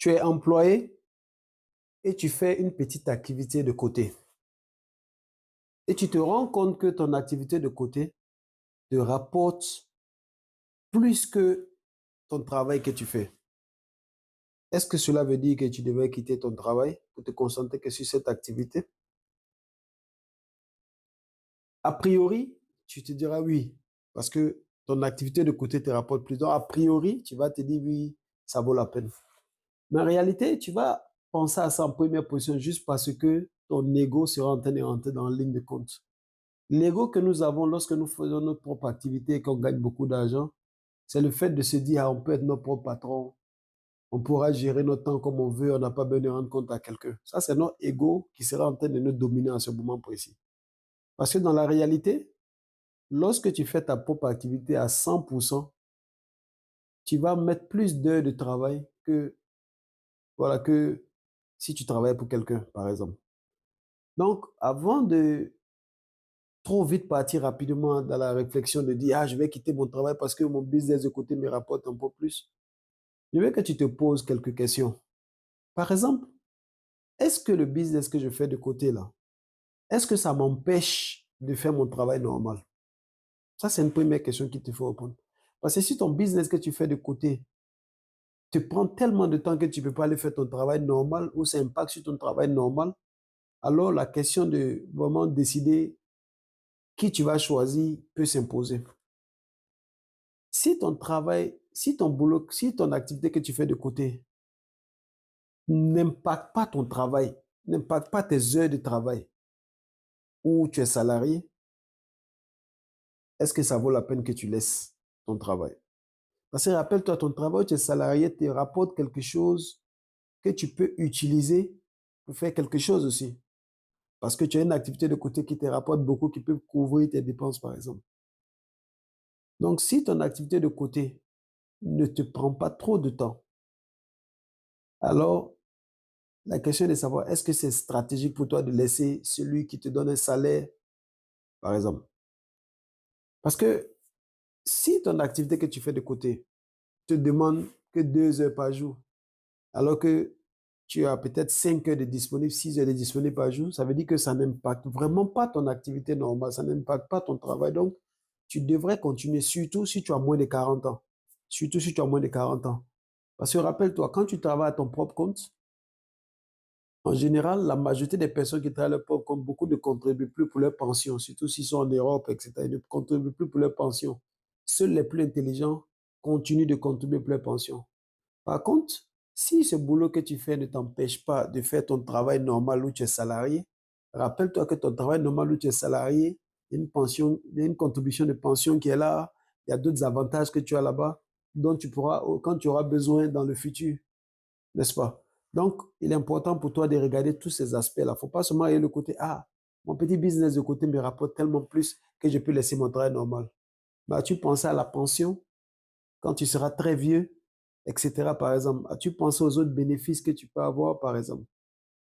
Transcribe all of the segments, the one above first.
Tu es employé et tu fais une petite activité de côté. Et tu te rends compte que ton activité de côté te rapporte plus que ton travail que tu fais. Est-ce que cela veut dire que tu devrais quitter ton travail pour te concentrer que sur cette activité? A priori, tu te diras oui, parce que ton activité de côté te rapporte plus. Donc, a priori, tu vas te dire oui, ça vaut la peine. Mais en réalité, tu vas penser à ça en première position juste parce que ton ego sera en train de rentrer dans la ligne de compte. L'ego que nous avons lorsque nous faisons notre propre activité et qu'on gagne beaucoup d'argent, c'est le fait de se dire, ah, on peut être notre propre patron, on pourra gérer notre temps comme on veut, on n'a pas besoin de rendre compte à quelqu'un. Ça, c'est notre ego qui sera en train de nous dominer en ce moment précis. Parce que dans la réalité, lorsque tu fais ta propre activité à 100%, tu vas mettre plus d'heures de travail voilà, que si tu travailles pour quelqu'un, par exemple. Donc, avant de trop vite partir rapidement dans la réflexion de dire, ah, je vais quitter mon travail parce que mon business de côté me rapporte un peu plus, je veux que tu te poses quelques questions. Par exemple, est-ce que le business que je fais de côté là, est-ce que ça m'empêche de faire mon travail normal? Ça, c'est une première question qu'il te faut répondre. Parce que si ton business que tu fais de côté te prend tellement de temps que tu ne peux pas aller faire ton travail normal ou ça impacte sur ton travail normal, alors la question de vraiment décider qui tu vas choisir peut s'imposer. Si ton travail, si ton boulot, si ton activité que tu fais de côté n'impacte pas ton travail, n'impacte pas tes heures de travail où tu es salarié, est-ce que ça vaut la peine que tu laisses ton travail? Parce que rappelle-toi, ton travail où tu es salarié te rapporte quelque chose que tu peux utiliser pour faire quelque chose aussi. Parce que tu as une activité de côté qui te rapporte beaucoup, qui peut couvrir tes dépenses, par exemple. Donc, si ton activité de côté ne te prend pas trop de temps, alors la question est de savoir, est-ce que c'est stratégique pour toi de laisser celui qui te donne un salaire, par exemple? Parce que si ton activité que tu fais de côté te demande que 2 heures par jour, alors que tu as peut-être 5 heures de disponible, 6 heures de disponible par jour, ça veut dire que ça n'impacte vraiment pas ton activité normale, ça n'impacte pas ton travail. Donc, tu devrais continuer, surtout si tu as moins de 40 ans. Surtout si tu as moins de 40 ans. Parce que rappelle-toi, quand tu travailles à ton propre compte, en général, la majorité des personnes qui travaillent à leur propre compte, beaucoup ne contribuent plus pour leur pension, surtout s'ils sont en Europe, etc. Ils ne contribuent plus pour leur pension. Seuls les plus intelligents continuent de contribuer pour leur pension. Par contre, si ce boulot que tu fais ne t'empêche pas de faire ton travail normal où tu es salarié, rappelle-toi que ton travail normal où tu es salarié, il y a une pension, il y a une contribution de pension qui est là, il y a d'autres avantages que tu as là-bas dont tu pourras, quand tu auras besoin dans le futur, n'est-ce pas? Donc, il est important pour toi de regarder tous ces aspects-là. Il ne faut pas seulement aller le côté, ah, mon petit business de côté me rapporte tellement plus que je peux laisser mon travail normal. Mais as-tu pensé à la pension quand tu seras très vieux, etc. par exemple? As-tu pensé aux autres bénéfices que tu peux avoir, par exemple?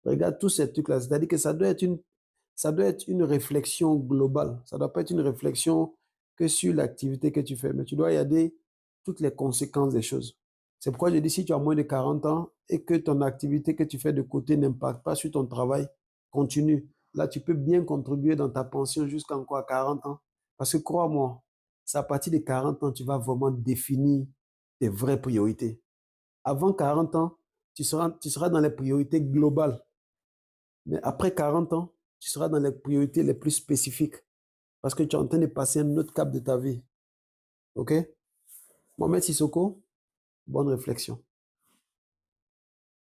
Regarde tous ces trucs-là. C'est-à-dire que ça doit être une réflexion globale. Ça ne doit pas être une réflexion que sur l'activité que tu fais, mais tu dois regarder toutes les conséquences des choses. C'est pourquoi je dis, si tu as moins de 40 ans et que ton activité que tu fais de côté n'impacte pas sur ton travail, continue. Là, tu peux bien contribuer dans ta pension jusqu'à encore à 40 ans. Parce que crois-moi, c'est à partir de 40 ans, tu vas vraiment définir tes vraies priorités. Avant 40 ans, tu seras dans les priorités globales. Mais après 40 ans, tu seras dans les priorités les plus spécifiques parce que tu es en train de passer un autre cap de ta vie. OK? Mohamed Sissoko, bonne réflexion.